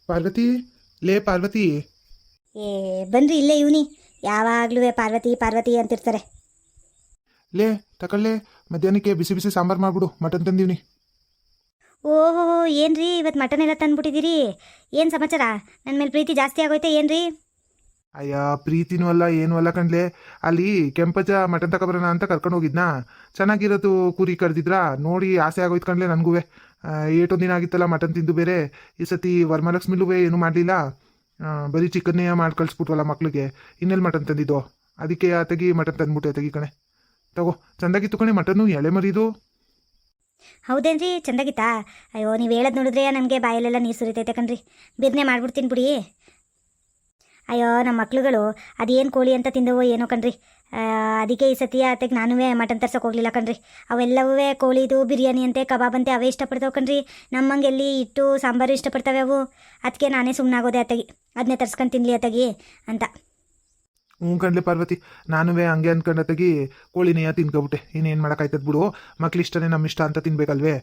ಪಾರ್ವತಿ, ಲೇ ಪಾರ್ವತಿ. ಏ ಬನ್ರಿ ಇಲ್ಲೇ ಇವನಿ ಯಾವಾಗ್ಲೂ ಪಾರ್ವತಿ ಪಾರ್ವತಿ ಅಂತಿರ್ತಾರೆ. ಲೇ ತಕೊಳ್ಳೆ, ಮಧ್ಯಾಹ್ನಕ್ಕೆ ಬಿಸಿ ಬಿಸಿ ಸಾಂಬಾರು ಮಾಡ್ಬಿಡು, ಮಟನ್ ತಂದೀವ್ನಿ. ಓಹೋ ಏನ್ರಿ ಇವತ್ತು ಮಟನ್ ಎಲ್ಲ ತಂದ್ಬಿಟ್ಟಿದ್ದೀರಿ? ಏನು ಸಮಾಚಾರ? ನನ್ನ ಮೇಲೆ ಪ್ರೀತಿ ಜಾಸ್ತಿ ಆಗೋಯ್ತೆ ಏನ್ರಿ? ಅಯ್ಯ, ಪ್ರೀತಿನೂ ಅಲ್ಲ ಏನೂ ಅಲ್ಲ ಕಣ್ಲೆ. ಅಲ್ಲಿ ಕೆಂಪಜ್ಜ ಮಟನ್ ತಗೊಬರೋಣ ಅಂತ ಕರ್ಕೊಂಡು ಹೋಗಿದ್ನಾ. ಚೆನ್ನಾಗಿರೋದು ಕುರಿ ಕರೆದಿದ್ರಾ, ನೋಡಿ ಆಸೆ ಆಗೋಯ್ತು ಕಣ್ಲೆ ನನಗೂ. ಏಟೊಂದು ದಿನ ಆಗಿತ್ತಲ್ಲ ಮಟನ್ ತಿಂದು. ಬೇರೆ ಈ ಸತಿ ವರಮಹಾಲಕ್ಷ್ಮಿಲೂ ಏನೂ ಮಾಡಲಿಲ್ಲ, ಬರೀ ಚಿಕನ್ನೇ ಮಾಡಿ ಕಳಿಸ್ಬಿಟ್ವಲ್ಲ ಮಕ್ಳಿಗೆ. ಇನ್ನೆಲ್ಲಿ ಮಟನ್ ತಂದಿದ್ದು? ಅದಕ್ಕೆ ಆತಗಿ ಮಟನ್ ತಂದ್ಬಿಟ್ಟೆ ಆತಗಿ ಕಣೆ. ತಗೋ, ಚಂದಾಗಿತ್ತು ಕಣೆ ಮಟನ್ನು, ಎಳೆ ಮರಿದು. ಹೌದೇನ್ರಿ, ಚಂದಾಗಿತ್ತಾ? ಅಯ್ಯೋ ನೀವು ಹೇಳೋದು ನೋಡಿದ್ರೆ ನನಗೆ ಬಾಯಲ್ಲೆಲ್ಲ ನೀರು ಸುರಿತೈತೆ ಕಣ್ರಿ. ಬಿರ್ನೆ ಮಾಡ್ಬಿಡ್ತೀನಿ ಬಿಡಿ. ಅಯ್ಯೋ ನಮ್ಮ ಮಕ್ಳುಗಳು ಅದೇನು ಕೋಳಿ ಅಂತ ತಿಂದವೋ ಏನೋ ಕಣ್ರಿ. ಅದಕ್ಕೆ ಈ ಸತಿ ಆತಗೆ ನಾನೂ ಮಟನ್ ತರ್ಸೋಕೆ ಹೋಗಲಿಲ್ಲ ಕಣ್ರಿ. ಅವೆಲ್ಲವೂ ಕೋಳಿದು ಬಿರಿಯಾನಿ ಅಂತೆ, ಕಬಾಬ್ ಅಂತೆ ಅವೇ ಇಷ್ಟಪಡ್ತಾವೆ ಕಣ್ರಿ. ನಮ್ಮಂಗೆ ಎಲ್ಲಿ ಇಟ್ಟು ಸಾಂಬಾರು ಇಷ್ಟಪಡ್ತಾವೆ ಅವು. ಅದಕ್ಕೆ ನಾನೇ ಸುಮ್ಮನಾಗೋದೆ ಆತಗಿ, ಅದನ್ನೇ ತರ್ಸ್ಕೊಂಡು ತಿನ್ನಲಿ ಆತಗಿ ಅಂತ. ಹ್ಞೂ ಕಣ್ಲೆ ಪಾರ್ವತಿ, ನಾನು ಹಂಗೆ ಅಂದ್ಕೊಂಡತ್ತಾಗಿ ಕೋಳಿನೇಯ ತಿನ್ಕೊಬಿಟ್ಟೆ. ಇನ್ನೇನು ಮಾಡೋಕ್ಕಾಯ್ತದ ಬಿಡು, ಮಕ್ಳು ಇಷ್ಟನೇ ನಮ್ಮ ಇಷ್ಟ ಅಂತ ತಿನ್ಬೇಕಲ್ವೇ.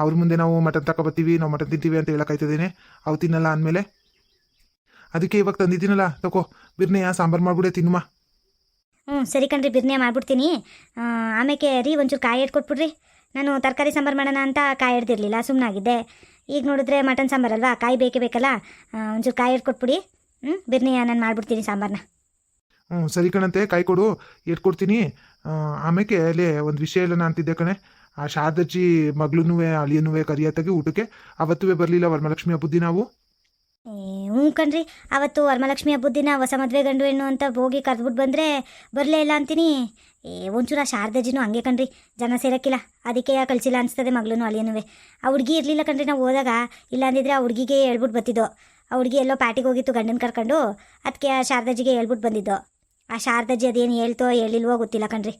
ಅವ್ರ ಮುಂದೆ ನಾವು ಮಟನ್ ತಗೊಬತ್ತೀವಿ, ನಾವು ಮಟನ್ ತಿಂತೀವಿ ಅಂತ ಹೇಳೋಕ್ಕಾಯ್ತದೇನೆ? ಅವು ತಿನ್ನಲ್ಲ ಅಂದಮೇಲೆ. ಅದಕ್ಕೆ ಇವಾಗ ತಂದಿದ್ದೀನಲ್ಲ, ತಗೋ ಬಿರ್ನೆಯ ಸಾಂಬಾರು ಮಾಡ್ಬಿಡೆ ತಿನ್ನುಮ. ಸರಿ ಕಣ್ರಿ, ಬಿರ್ನೆ ಮಾಡ್ಬಿಡ್ತೀನಿ. ಆಮೇಲೆ ರೀ ಒಂಚೂರು ಕಾಯಿ ಕೊಟ್ಬಿಡ್ರಿ. ನಾನು ತರಕಾರಿ ಸಾಂಬಾರು ಮಾಡೋಣ ಅಂತ ಕಾಯಿ ಹಿಡ್ದಿರಲಿಲ್ಲ, ಸುಮ್ಮನಾಗಿದ್ದೆ. ಈಗ ನೋಡಿದ್ರೆ ಮಟನ್ ಸಾಂಬಾರಲ್ವಾ, ಕಾಯಿ ಬೇಕೇ ಬೇಕಲ್ಲ. ಒಂಚೂರು ಕಾಯಿ ಕೊಟ್ಬಿಡಿ. ಬಿರ್ನೆಯ ನಾನು ಮಾಡ್ಬಿಡ್ತೀನಿ ಸಾಂಬಾರನ್ನ. ಸರಿ ಕಣಂತೆ, ಕಾಯಿ ಕೊಡು, ಕೊಡ್ತೀನಿ. ಆಮೇಲೆ ಅಲ್ಲೇ ಒಂದು ವಿಷಯ ಎಲ್ಲ ನಾನು ಅಂತಿದ್ದೆ ಕಣೆ. ಆ ಶಾರದಜ್ಜಿ ಮಗಳೂ ಅಳಿಯನೂ ಕರಿಯತ್ತಾಗಿ ಊಟಕ್ಕೆ ಅವತ್ತೂ ಬರಲಿಲ್ಲ ವರಮಹಾಲಕ್ಷ್ಮಿ ಹಬ್ಬದ ದಿನ. ನಾವು ಹ್ಞೂ ಕಣ್ರಿ, ಅವತ್ತು ವರಮಹಾಲಕ್ಷ್ಮಿ ಹಬ್ಬದ ದಿನ ಹೊಸ ಮದುವೆ ಗಂಡು ಹೆಣ್ಣು ಅಂತ ಹೋಗಿ ಕರೆದ್ಬಿಟ್ಟು ಬಂದರೆ ಬರಲೇ ಇಲ್ಲ ಅಂತೀನಿ. ಒಂಚೂರು ಆ ಶಾರದಜ್ಜಿನೂ ಹಂಗೆ ಕಣ್ರಿ, ಜನ ಸೇರೋಕ್ಕಿಲ್ಲ, ಅದಕ್ಕೆ ಕಳಿಸಿಲ್ಲ ಅನಿಸ್ತದೆ ಮಗಳೂ ಅಳಿಯನೂ. ಆ ಹುಡುಗಿ ಇರಲಿಲ್ಲ ಕಣ್ರಿ ನಾವು ಹೋದಾಗ. ಇಲ್ಲ ಅಂದಿದ್ರೆ ಆ ಹುಡುಗಿಗೆ ಹೇಳ್ಬಿಟ್ಟು ಬರ್ತಿದ್ದೋ. ಆ ಹುಡುಗಿ ಎಲ್ಲೋ ಪಾರ್ಟಿಗೆ ಹೋಗಿತ್ತು ಗಂಡನ ಕರ್ಕೊಂಡು, ಅದಕ್ಕೆ ಆ ಶಾರದಜ್ಜಿಗೆ ಹೇಳ್ಬಿಟ್ಟು ಬಂದಿದ್ದೋ. ಆ ಶಾರದಜ್ಜಿ ಅದೇನು ಹೇಳ್ತೋ ಹೇಳಿಲ್ವೋ ಗೊತ್ತಿಲ್ಲ ಕಣ್ರಿ.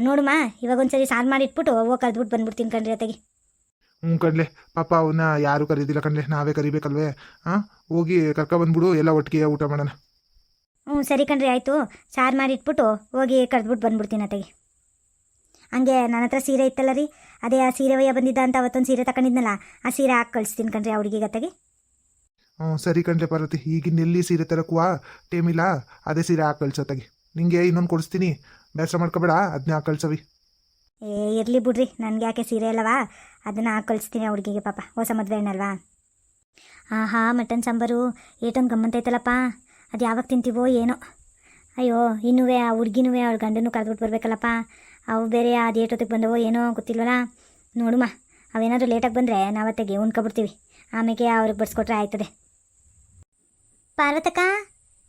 ನೋಡುಮ್ಮ, ಇವಾಗ ಒಂದ್ಸರಿ ಸಾರು ಮಾಡಿ ಇಟ್ಬಿಟ್ಟು ಹೋಗಿ ಕರೆದ್ಬಿಟ್ಟು ಬಂದ್ಬಿಡ್ತೀನಿ ಕಣ್ರಿ ಅತ್ತಗೆ. ಹ್ಞೂ ಕಣ್ಲೆ, ಪಾಪ ಅವನ್ನ ಯಾರು ಕರೀದಿಲ್ಲ ಕಣ್ಲೆ, ನಾವೇ ಕರಿಬೇಕಲ್ವೇ. ಹೋಗಿ ಕರ್ಕೊಬಂದ್ಬಿಡು, ಎಲ್ಲ ಒಟ್ಟಿಗೆ ಊಟ ಮಾಡೋಣ. ಸರಿ ಕಣ್ರಿ, ಆಯಿತು. ಸಾರು ಮಾಡಿ ಇಟ್ಬಿಟ್ಟು ಹೋಗಿ ಕರೆದ್ಬಿಟ್ಟು ಬಂದ್ಬಿಡ್ತೀನಿ ಅತ್ತಗೆ. ಹಂಗೆ ನನ್ನ ಹತ್ರ ಸೀರೆ ಇತ್ತಲ್ಲ ರೀ, ಅದೇ ಆ ಸೀರೆ ಒಯ್ಯ ಬಂದಿದ್ದ ಅಂತ ಅವತ್ತೊಂದು ಸೀರೆ ತಗೊಂಡಿದ್ನಲ್ಲ, ಆ ಸೀರೆ ಹಾಕಿ ಕಳಿಸ್ತೀನಿ ಕಣ್ರಿ ಆ ಹುಡುಗಿಗೆ ಅತ್ತಗೆ. ಸರಿ ಕಣ್ಲೆ ಪಾರ್ವತಿ, ಈಗಿನ ಎಲ್ಲಿ ಸೀರೆ ತರಕ್ಕುವ ಟೈಮ್ ಇಲ್ಲ, ಅದೇ ಸೀರೆ ಹಾಕಿ ಕಳ್ಸತ್ತಾಗಿ. ನಿಂಗೆ ಇನ್ನೊಂದು ಕೊಡಿಸ್ತೀನಿ, ಬೇಸರ ಮಾಡ್ಕೊಬೇಡ, ಅದನ್ನೇ ಹಾಕಿ ಕಳ್ಸವಿ. ಇರಲಿ ಬಿಡ್ರಿ, ನನಗೆ ಯಾಕೆ ಸೀರೆ ಅಲ್ಲವಾ, ಅದನ್ನು ಹಾಕಿ ಕಳಿಸ್ತೀನಿ ಆ ಹುಡುಗಿಗೆ, ಪಾಪ ಹೊಸ ಮದುವೆ ಹೆಣ್ಣಲ್ವಾ. ಮಟನ್ ಸಾಂಬಾರು ಏಟೊಂದು ಗಮ್ಮಂತೈತಲ್ಲಪ್ಪ, ಅದು ಯಾವಾಗ ತಿಂತೀವೋ ಏನೋ. ಅಯ್ಯೋ ಇನ್ನೂ ಆ ಹುಡುಗಿನೂ ಅವ್ಳ ಗಂಡನೂ ಕರೆದ್ಬಿಟ್ಟು ಬರ್ಬೇಕಲ್ಲಪ್ಪ. ಅವು ಬೇರೆ ಅದು ಏಟೊತ್ತಿಗೆ ಬಂದವೋ ಏನೋ ಗೊತ್ತಿಲ್ವಲ್ಲ. ನೋಡುಮ, ಅವೇನಾದರೂ ಲೇಟಾಗಿ ಬಂದರೆ ನಾವತ್ತೆಗೆ ಉಣ್ಕೊಬಿಡ್ತೀವಿ, ಆಮೇಲೆ ಅವ್ರಿಗೆ ಬಡಿಸ್ಕೊಟ್ರೆ ಆಯ್ತದೆ. ಪಾರ್ವತಕ್ಕ,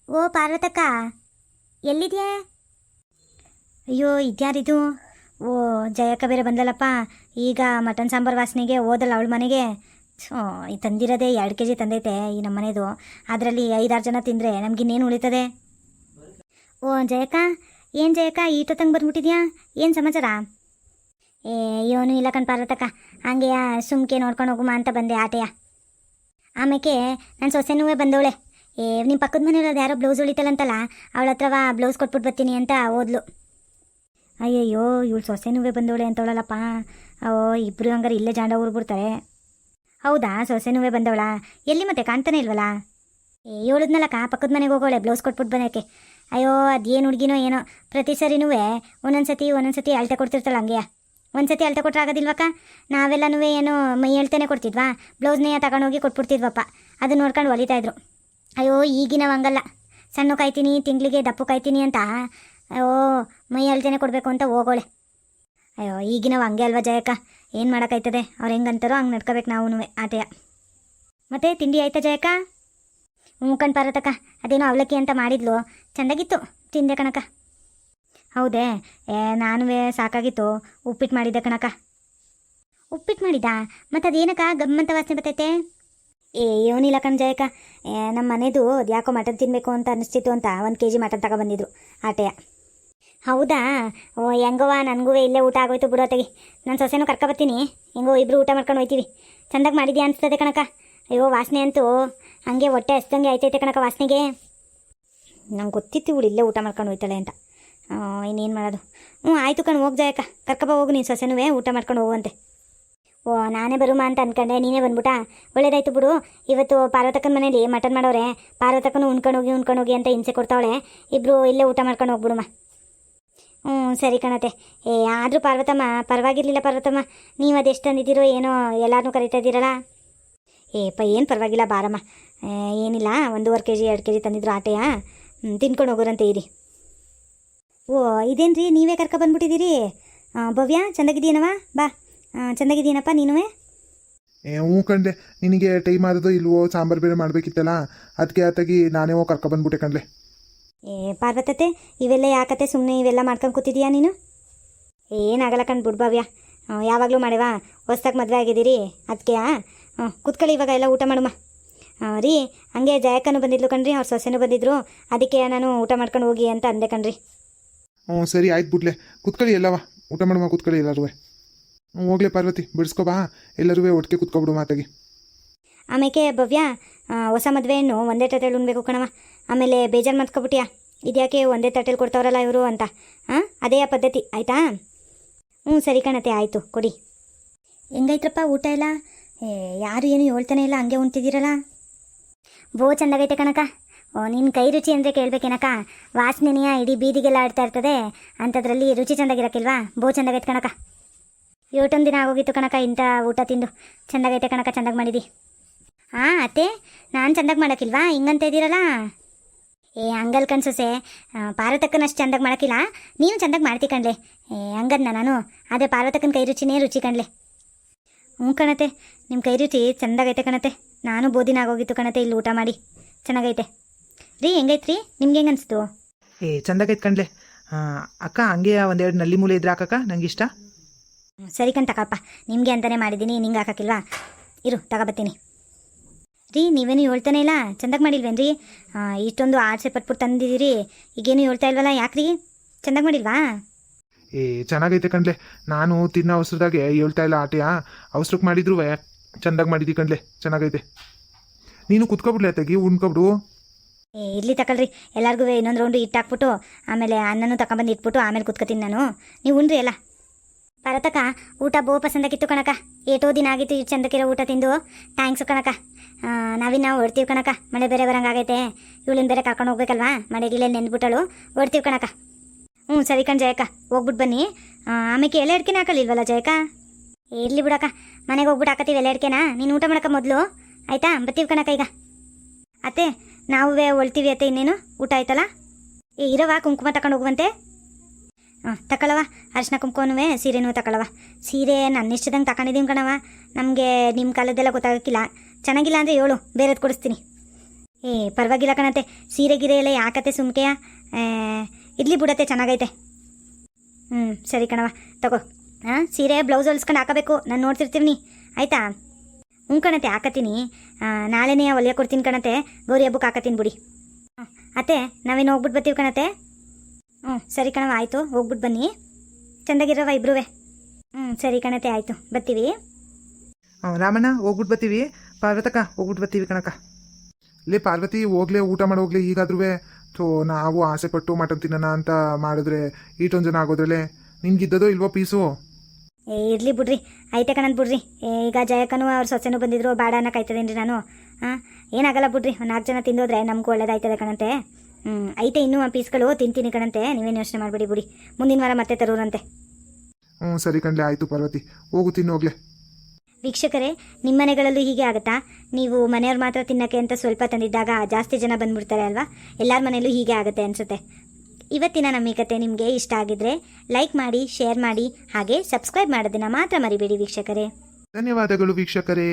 ಓ ಪಾರ್ವತಕ್ಕ, ಎಲ್ಲಿದೆಯಾ? ಅಯ್ಯೋ ಇದ್ಯಾರಿದು? ಓ ಜಯಕ್ಕ ಬೇರೆ ಬಂದಲ್ಲಪ್ಪ. ಈಗ ಮಟನ್ ಸಾಂಬಾರು ವಾಸನೆಗೆ ಹೋದಲ್ಲ ಅವಳ ಮನೆಗೆ. ಈ ತಂದಿರೋದೇ 2 kg ತಂದೈತೆ ಈ ನಮ್ಮ ಮನೆದು. ಅದರಲ್ಲಿ 5-6 ಜನ ತಿಂದರೆ ನಮಗಿನ್ನೇನು ಉಳಿತದೆ? ಓ ಜಯಕ್ಕ, ಏನು ಜಯಕ್ಕ ಈಟೊತ್ತಂಗೆ ಬಂದ್ಬಿಟ್ಟಿದ್ಯಾ? ಏನು ಸಮಾಚಾರ? ಏನೂ ಇಲ್ಲ ಕಣ್ ಪಾರ್ವತಕ್ಕ, ಹಂಗೆ ಸುಮ್ಕೆ ನೋಡ್ಕೊಂಡು ಹೋಗುಮ ಅಂತ ಬಂದೆ ಆಟೆಯ. ಆಮೇಲೆ ನನ್ನ ಸೊಸೆನೂ ಬಂದವಳೆ. ನಿಮ್ಮ ಪಕ್ಕದ ಮನೆಯವ್ರದ್ದು ಯಾರೋ ಬ್ಲೌಸ್ ಉಳಿತಲ್ಲಂತಲ್ಲ, ಅವಳ ಹತ್ರವ ಬ್ಲೌಸ್ ಕೊಟ್ಬಿಟ್ಟು ಬರ್ತೀನಿ ಅಂತ ಓದ್ಲು. ಅಯ್ಯಯ್ಯೋ, ಇವಳು ಸೊಸೆನೂ ಬಂದವಳೆ ಅಂತವಳಲ್ಲಪ್ಪ. ಇಬ್ಬರು ಹಂಗಾರೆ ಇಲ್ಲೇ ಜಾಂಡ ಊರ್ಬಿಡ್ತಾರೆ. ಹೌದಾ, ಸೊಸೆನೂ ಬಂದವಳ? ಎಲ್ಲಿ ಮತ್ತೆ ಕಾಣ್ತಾನೆ ಇಲ್ವಲ್ಲ? ಹೇಳಿದ್ನಲ್ಲಕ್ಕ, ಪಕ್ಕದ ಮನೆಗೆ ಹೋಗೋಳೆ ಬ್ಲೌಸ್ ಕೊಟ್ಬಿಟ್ಟು ಬರೋಕ್ಕೆ. ಅಯ್ಯೋ ಅದೇನು ಹುಡುಗಿನೋ ಏನೋ, ಪ್ರತಿ ಸರಿನೂ ಒಂದೊಂದ್ಸತಿ ಅಳತೆ ಕೊಡ್ತಿರ್ತಾಳೆ ಹಂಗೆಯ. ಒಂದ್ಸತಿ ಅಳತೆ ಕೊಟ್ಟರೆ ಆಗೋದಿಲ್ವಕ್ಕ? ನಾವೆಲ್ಲನೂ ಏನೋ ಮೈ ಹೇಳ್ತೇನೆ ಕೊಡ್ತಿದ್ವಾ, ಬ್ಲೌಸ್ನೇ ತಗೊಂಡೋಗಿ ಕೊಟ್ಬಿಡ್ತಿದ್ವಪ್ಪ, ಅದು ನೋಡ್ಕೊಂಡು ಹೊಲಿತಾಯಿದ್ರು. ಅಯ್ಯೋ ಈಗಿನವ ಹಂಗಲ್ಲ, ಸಣ್ಣ ಕಾಯ್ತೀನಿ ತಿಂಗಳಿಗೆ ದಪ್ಪು ಕಾಯ್ತೀನಿ ಅಂತ ಅಯ್ಯೋ ಮೈ ಅಳ್ತೇನೆ ಕೊಡಬೇಕು ಅಂತ ಹೋಗೋಳೆ. ಅಯ್ಯೋ ಈಗಿನವ ಹಂಗೆ ಅಲ್ವಾ ಜಯಕ್ಕ, ಏನು ಮಾಡೋಕ್ಕಾಯ್ತದೆ, ಅವ್ರು ಹೆಂಗಂತಾರೋ ಹಂಗೆ ನಡ್ಕೋಬೇಕು ನಾವು ಆಟೆಯ. ಮತ್ತೆ ತಿಂಡಿ ಆಯ್ತಾ ಜಯಕ್ಕ? ಕಣ್ ಪಾರ್ವತಕ್ಕ, ಅದೇನೋ ಅವಲಕ್ಕಿ ಅಂತ ಮಾಡಿದ್ಲು, ಚೆಂದಾಗಿತ್ತು, ತಿಂದೆ ಕಣಕ್ಕ. ಹೌದೇ? ನಾನು ಸಾಕಾಗಿತ್ತು, ಉಪ್ಪಿಟ್ಟು ಮಾಡಿದ್ದೆ ಕಣಕ್ಕ. ಉಪ್ಪಿಟ್ಟು ಮಾಡಿದ್ದ? ಮತ್ತು ಅದೇನಕ್ಕ ಗಮ್ಮಂತ ವಾಸನೆ ಬರ್ತೈತೆ? ಏನಿಲ್ಲ ಕಣ್ ಜಯಕ್ಕ, ನಮ್ಮ ಮನೆದು ಅದು ಯಾಕೋ ಮಟನ್ ತಿನ್ನಬೇಕು ಅಂತ ಅನಿಸ್ತಿತ್ತು ಅಂತ 1 kg ಮಟನ್ ತಗೊಬಂದಿದ್ರು ಆಟೆಯ. ಹೌದಾ? ಹೆಂಗವ್ವ, ನನಗೂ ಇಲ್ಲೇ ಊಟ ಆಗೋಯ್ತು ಬಿಡೋತೆಗೆ. ನಾನು ಸೊಸೆನೂ ಕರ್ಕೊಬತ್ತೀನಿ, ಹೆಂಗೋ ಇಬ್ಬರು ಊಟ ಮಾಡ್ಕೊಂಡು ಹೋಯ್ತೀವಿ. ಚೆಂದಾಗಿ ಮಾಡಿದ್ಯಾ ಅನಿಸ್ತದೆ ಕಣಕ್ಕ. ಅಯ್ಯೋ ವಾಸನೆ ಅಂತೂ ಹಂಗೆ ಹೊಟ್ಟೆ ಹಸ್ದಂಗೆ ಆಯ್ತೈತೆ ಕಣಕ್ಕ ವಾಸನೆಗೆ. ನಂಗೆ ಗೊತ್ತಿತ್ತು ಇವಳು ಇಲ್ಲೇ ಊಟ ಮಾಡ್ಕೊಂಡು ಹೋಯ್ತಾಳೆ ಅಂತ. ಇನ್ನೇನು ಮಾಡೋದು? ಆಯಿತು ಕಣ್, ಹೋಗಿ ಜಯಕ್ಕ, ಕರ್ಕೊಬ ಹೋಗು ನೀನು ಸೊಸೆನೂ ಊಟ ಮಾಡ್ಕೊಂಡು ಹೋಗುವಂತೆ. ಓ ನಾನೇ ಬರುಮಾ ಅಂತ ಅನ್ಕೊಂಡೆ, ನೀನೇ ಬಂದ್ಬಿಟ್ಟಾ. ಒಳ್ಳೇದಾಯ್ತು ಬಿಡು. ಇವತ್ತು ಪಾರ್ವತಕ್ಕನ ಮನೇಲಿ ಮಟನ್ ಮಾಡೋರೆ. ಪಾರ್ವತಕ್ಕನು ಉಣ್ಕೊಂಡೋಗಿ ಅಂತ ಹಿಂಸೆ ಕೊಡ್ತಾವಳೆ. ಇಬ್ಬರು ಇಲ್ಲೇ ಊಟ ಮಾಡ್ಕೊಂಡು ಹೋಗ್ಬಿಡುಮ. ಸರಿ ಕಣತೆ. ಆದರೂ ಪಾರ್ವತಮ್ಮ ಪರವಾಗಿರ್ಲಿಲ್ಲ ಪಾರ್ವತಮ್ಮ. ನೀವು ಅದೆಷ್ಟು ತಂದಿದ್ದೀರೋ ಏನೋ ಎಲ್ಲರೂ ಕರಿತಾ ಇದ್ದೀರಲ್ಲ. ಏನು ಪರವಾಗಿಲ್ಲ ಬಾರಮ್ಮ. ಏನಿಲ್ಲ 1.5 kg 2 kg ತಂದಿದ್ರು ಆಟೆಯ. ತಿನ್ಕೊಂಡು ಹೋಗೋರಂತೆ ಇರಿ. ಓ ಇದೇನು ರೀ, ನೀವೇ ಬಂದ್ಬಿಟ್ಟಿದ್ದೀರಿ. ಭವ್ಯ ಚೆಂದಾಗಿದ್ದೀನವ? ಬಾ, ಚೆಂದಾಗಿದ್ದೀನಪ್ಪ ನೀನು? ಹ್ಞೂ ಕಂಡೆ, ನಿನಗೆ ಟೈಮ್ ಆದದೋ ಇಲ್ವೋ, ಸಾಂಬಾರು ಬೇರೆ ಮಾಡಬೇಕಿತ್ತಲ್ಲ, ಅದಕ್ಕೆ ಆತಾಗಿ ನಾನೇ ಹೋಗಿ ಕರ್ಕೊಬಂದ್ಬಿಟ್ಟೆ ಕಂಡ್ಲೆ. ಪಾರ್ವತತೆ, ಇವೆಲ್ಲ ಯಾಕತ್ತೆ ಸುಮ್ಮನೆ ಇವೆಲ್ಲ ಮಾಡ್ಕೊಂಡು ಕೂತಿದೀಯಾ ನೀನು? ಏನಾಗಲ್ಲ ಕಣ್ ಬಿಡು ಭವ್ಯ, ಯಾವಾಗಲೂ ಮಾಡೇವಾ? ಹೊಸ್ದಾಗಿ ಮದುವೆ ಆಗಿದ್ದೀರಿ ಅದಕ್ಕೆ. ಕೂತ್ಕೊಳ್ಳಿ, ಇವಾಗ ಎಲ್ಲ ಊಟ ಮಾಡುಮ. ರೀ ಹಂಗೆ ಜಯಕ್ಕನೂ ಬಂದಿದ್ಲು ಕಣ್ರಿ, ಅವ್ರ ಸೊಸೆನೂ ಬಂದಿದ್ರು. ಅದಕ್ಕೆ ನಾನು ಊಟ ಮಾಡ್ಕೊಂಡು ಹೋಗಿ ಅಂತ ಅಂದೆ ಕಣ್ರಿ. ಸರಿ ಆಯ್ತು ಬಿಡ್ಲೆ, ಕೂತ್ಕೊಳ್ಳಿ ಎಲ್ಲವ, ಊಟ ಮಾಡುವ, ಕೂತ್ಕೊಳ್ಳಿ ಎಲ್ಲರೂ. ಹೋಗ್ಲೆ ಪಾರ್ವತಿ, ಬಿಡಿಸ್ಕೊ ಬಾ, ಎಲ್ಲರೂ ಒಟ್ಟಿಗೆ ಕೂತ್ಕೊಬಿಡು ಮಾತಾಗಿ. ಆಮೇಲೆ ಭವ್ಯ, ಹೊಸ ಮದುವೆ ಹೆಣ್ಣು ಒಂದೇ ತಟ್ಟೆಲಿ ಉಣ್ಬೇಕು ಕಣವ. ಆಮೇಲೆ ಬೇಜಾರು ಮಾಡ್ಕೊಬಿಟ್ಟಿಯಾ, ಇದ್ಯಾಕೆ ಒಂದೇ ತಟ್ಟೆಲಿ ಕೊಡ್ತಾವ್ರಲ್ಲ ಇವರು ಅಂತ. ಅದೇ ಪದ್ಧತಿ ಆಯಿತಾ? ಸರಿ ಕಣತೆ, ಆಯಿತು ಕೊಡಿ. ಹೆಂಗೈತ್ರಪ್ಪ ಊಟ ಎಲ್ಲ? ಯಾರು ಏನು ಹೇಳ್ತಾನೆ ಇಲ್ಲ, ಹಂಗೆ ಉಣ್ತಿದ್ದೀರಲ್ಲ. ಚೆಂದಾಗೈತೆ ಕಣಕ್ಕ. ನಿನ್ನ ಕೈ ರುಚಿ ಅಂದರೆ ಕೇಳಬೇಕೇನಕ್ಕ? ವಾಸನೆಯ ಇಡೀ ಬೀದಿಗೆಲ್ಲ ಆಡ್ತಾ ಇರ್ತದೆ, ಅಂಥದ್ರಲ್ಲಿ ರುಚಿ ಚೆಂದಾಗಿರಕ್ಕಿಲ್ವಾ? ಚೆಂದಾಗೈತೆ ಕಣಕ್ಕ. 8 ದಿನ ಆಗೋಗಿತ್ತು ಕಣಕ್ಕ ಇಂಥ ಊಟ ತಿಂದು. ಚೆಂದಾಗೈತೆ ಕಣಕ್ಕ, ಚೆಂದಾಗಿ ಮಾಡಿದಿ. ಅತ್ತೆ, ನಾನು ಚೆಂದಾಗಿ ಮಾಡೋಕ್ಕಿಲ್ವಾ? ಹಿಂಗಂತ ಇದ್ದೀರಲ್ಲ. ಹಂಗಲ್ ಕಣ್ಸೊಸೆ, ಪಾರ್ವತಕ್ಕನಷ್ಟು ಚೆಂದಾಗಿ ಮಾಡೋಕ್ಕಿಲ್ಲ, ನೀವು ಚೆಂದಾಗಿ ಮಾಡ್ತಿ ಕಣ್ಲೆ. ಹಂಗದ್ನ ನಾನು, ಆದರೆ ಪಾರ್ವತಕ್ಕನ ಕೈ ರುಚಿನೇ ರುಚಿ ಕಣ್ಲೆ. ಕಣತೆ, ನಿಮ್ಮ ಕೈ ರುಚಿ ಚೆಂದಾಗೈತೆ ಕಣತೆ. ನಾನು ಬೋದಿನ ಆಗೋಗಿತ್ತು ಕಣತೆ ಇಲ್ಲಿ ಊಟ ಮಾಡಿ. ಚೆನ್ನಾಗೈತೆ ರೀ. ಹೆಂಗೈತ್ರಿ, ನಿಮ್ಗೆ ಹೆಂಗೆ ಅನಿಸ್ತು? ಚೆಂದಾಗೈತೆ ಕಣ್ಲೆ. ಅಕ್ಕ ಹಂಗೆ 1-2 ನಲ್ಲಿ ಮೂಲೆ ಇದ್ರೆ ಹಾಕಕ್ಕ, ನಂಗೆ ಇಷ್ಟ. ಸರಿ ಕಣ್ ತಗಪ್ಪ, ನಿಮಗೆ ಅಂತಲೇ ಮಾಡಿದ್ದೀನಿ, ನಿಂಗೆ ಹಾಕಕ್ಕಿಲ್ವಾ? ಇರು ತಗೊಬತ್ತೀನಿ. ರೀ ನೀವೇನು ಹೇಳ್ತಾನೆ ಇಲ್ಲ, ಚೆಂದಾಗಿ ಮಾಡಿಲ್ವೇನು ರೀ? ಇಷ್ಟೊಂದು ಆಸೆ ಪಟ್ಬಿಟ್ಟು ತಂದಿದ್ದೀರಿ, ಈಗೇನು ಹೇಳ್ತಾ ಇಲ್ವಲ್ಲ, ಯಾಕ್ರಿ? ಚೆಂದಾಗಿ ಮಾಡಿಲ್ವಾ? ಚೆನ್ನಾಗೈತೆ ಕಂಡ್ಲೆ. ನಾನು ತಿನ್ನೋ ಅವಸರದಾಗೆ ಹೇಳ್ತಾ ಇಲ್ಲ ಆಟೆಯ, ಅವಸರಕ್ಕೆ ಮಾಡಿದ್ರು ಚೆಂದಾಗಿ ಮಾಡಿದ್ದಿ ಕಂಡ್ಲೆ, ಚೆನ್ನಾಗೈತೆ. ನೀನು ಕುತ್ಕೊಬಿಡ್ಲೆ ತೆಗಿ, ಉಣ್ಕೊಬಿಡು. ಇರ್ಲಿ ತಗೊಳ್ರಿ, ಎಲ್ಲರಿಗೂ ಇನ್ನೊಂದು ರೌಂಡು ಇಟ್ಟು ಹಾಕ್ಬಿಟ್ಟು ಆಮೇಲೆ ಅನ್ನನೂ ತಗೊಂಬಂದು ಇಟ್ಬಿಟ್ಟು ಆಮೇಲೆ ಕುತ್ಕೊತೀನಿ ನಾನು. ನೀವು ಉಣ್ರಿ ಎಲ್ಲ. ಪಾರ್ವತಕ್ಕ, ಊಟ ಪಸಂದಾಗಿತ್ತು ಕಣಕ್ಕ. ಏಟೋ ದಿನ ಆಗಿತ್ತು ಇಷ್ಟು ಚಂದಕ್ಕಿರೋ ಊಟ ತಿಂದು. ಥ್ಯಾಂಕ್ಸು ಕಣಕ್ಕ. ನಾವು ಹೊಡ್ತೀವಿ ಕಣಕ್ಕ, ಮಳೆ ಬೇರೆ ಬರಂಗಾಗೈತೆ. ಇವಳಿನ ಬೇರೆ ಕರ್ಕೊಂಡು ಹೋಗ್ಬೇಕಲ್ವಾ, ಮಳೆಗಿಲ್ಲೇ ನೆಂದ್ಬಿಟ್ಟಳು, ಹೊಡ್ತೀವಿ ಕಣಕ್ಕ. ಸರಿ ಕಣ್ ಜಯಕ್ಕ, ಹೋಗ್ಬಿಟ್ಟು ಬನ್ನಿ. ಆಮೇಲೆ ಎಲೆ ಅಡ್ಕೆನ ಹಾಕಲಿಲ್ವಲ್ಲ ಜಯಕ್ಕ? ಇರಲಿ ಬಿಡಕ್ಕ, ಮನೆಗೆ ಹೋಗ್ಬಿಟ್ಟು ಹಾಕತ್ತೀವಿ ಎಲೆ ಅಡ್ಕೆನ. ನೀನು ಊಟ ಮಾಡಕ್ಕ ಮೊದಲು, ಆಯಿತಾ? ಬರ್ತೀವಿ ಕಣಕ್ಕ ಈಗ. ಅತ್ತೆ, ನಾವು ಹೊಳ್ತೀವಿ ಅತ್ತೆ, ಇನ್ನೇನು ಊಟ ಆಯ್ತಲ್ಲ? ಇರವ ಕುಂಕುಮ ತಗೊಂಡು ಹೋಗುವಂತೆ. ತಗೊಳವ, ಅರಿಶಿನ ಕುಂಕುಮನೂ ಸೀರೆನೂ ತಗೊಳವ. ಸೀರೆ ನನ್ನ ಇಷ್ಟದಂಗೆ ತಗೊಂಡಿದ್ದೀನಿ ಕಣವ. ನಮಗೆ ನಿಮ್ಮ ಕಾಲದ್ದೆಲ್ಲ ಗೊತ್ತಾಗಕ್ಕಿಲ್ಲ. ಚೆನ್ನಾಗಿಲ್ಲ ಅಂದರೆ ಹೇಳು, ಬೇರೆದು ಕೊಡಿಸ್ತೀನಿ. ಪರವಾಗಿಲ್ಲ ಕಣತೆ, ಸೀರೆ ಗಿರೆ ಎಲ್ಲ ಯಾಕತ್ತೆ ಸುಮ್ಕೆಯ? ಇಡ್ಲಿ ಬಿಡತ್ತೆ, ಚೆನ್ನಾಗೈತೆ. ಸರಿ ಕಣವ, ತಗೋ. ಸೀರೆ ಬ್ಲೌಸ್ ಹೊಲ್ಸ್ಕೊಂಡು ಹಾಕಬೇಕು, ನಾನು ನೋಡ್ತಿರ್ತೀನಿ, ಆಯಿತಾ? ಕಣತೆ ಹಾಕತ್ತೀನಿ. ನಾಳೆನೇ ಹೊಲಿಯ ಕೊಡ್ತೀನಿ ಕಣತೆ, ಗೌರಿ ಹಬ್ಬಕ್ಕೆ ಹಾಕತ್ತೀನಿ ಬಿಡಿ. ಅತ್ತೆ, ನಾವೇನು ಹೋಗ್ಬಿಟ್ಟು ಬರ್ತೀವಿ ಕಣತೆ. ಸರಿ ಕಣವ, ಆಯಿತು, ಹೋಗ್ಬಿಟ್ಟು ಬನ್ನಿ. ಚೆಂದಾಗಿರವ ಇಬ್ರೂ. ಸರಿ ಕಣತೆ, ಆಯಿತು, ಬರ್ತೀವಿ. ರಾಮಣ್ಣ, ಹೋಗ್ಬಿಟ್ಟು ಬರ್ತೀವಿ. ಪಾರ್ವತಕ್ಕ, ಹೋಗ್ಬಿಟ್ಟು ಬರ್ತೀವಿ ಕಣಕ್ಕ. ಲೇ ಪಾರ್ವತಿ, ಹೋಗ್ಲೇ ಊಟ ಮಾಡೋಗ್ಲೇ ಈಗಾದ್ರೂ. ನಾವು ಆಸೆ ಪಟ್ಟು ಮಟನ್ ತಿನ್ನೋಣ ಅಂತ ಮಾಡಿದ್ರೆ ಈಟೊಂದು ಜನ ಆಗೋದ್ರಲ್ಲೇ ನಿನ್ಗಿದ್ದದೋ ಇಲ್ವೋ ಪೀಸು? ಇರಲಿ ಬಿಡ್ರಿ, ಐತೆ ಕಣಂತ ಬಿಡ್ರಿ. ಈಗ ಜಯಕ್ಕನೂ ಅವ್ರ ಸೊಸೆನೂ ಬಂದಿದ್ರು, ಬೇಡ ಅನ್ನೋ ಕಾಯ್ತದೇನ್ರಿ ನಾನು. ಏನಾಗಲ್ಲ ಬಿಡ್ರಿ, 4 ಜನ ತಿಂದೋದ್ರೆ ನಮಗೂ ಒಳ್ಳೇದಾಯ್ತದೆ ಕಣಂತೆ. ಐತೆ ಇನ್ನೂ ಪೀಸ್ಗಳು, ತಿಂತೀನಿ ಕಣಂತೆ, ನೀವೇನು ಯೋಚನೆ ಮಾಡಬೇಡಿ ಬಿಡಿ. ಮುಂದಿನ ವಾರ ಮತ್ತೆ ತರೋರಂತೆ. ಸರಿ ಕಣ್ಲೆ, ಆಯಿತು ಪಾರ್ವತಿ, ಹೋಗು ತಿನ್ನೋಗ್ಲೆ. ವೀಕ್ಷಕರೇ, ನಿಮ್ಮ ಮನೆಗಳಲ್ಲೂ ಹೀಗೆ ಆಗುತ್ತಾ? ನೀವು ಮನೆಯವ್ರು ಮಾತ್ರ ತಿನ್ನೋಕ್ಕೆ ಅಂತ ಸ್ವಲ್ಪ ತಂದಿದ್ದಾಗ ಜಾಸ್ತಿ ಜನ ಬಂದ್ಬಿಡ್ತಾರೆ ಅಲ್ವಾ? ಎಲ್ಲರ ಮನೆಯಲ್ಲೂ ಹೀಗೆ ಆಗುತ್ತೆ ಅನಿಸುತ್ತೆ. ಇವತ್ತಿನ ನಮ್ಮ ಈ ಕತೆ ನಿಮಗೆ ಇಷ್ಟ ಆಗಿದ್ರೆ ಲೈಕ್ ಮಾಡಿ, ಶೇರ್ ಮಾಡಿ, ಹಾಗೆ ಸಬ್ಸ್ಕ್ರೈಬ್ ಮಾಡೋದನ್ನು ಮಾತ್ರ ಮರಿಬೇಡಿ ವೀಕ್ಷಕರೇ. ಧನ್ಯವಾದಗಳು ವೀಕ್ಷಕರೇ.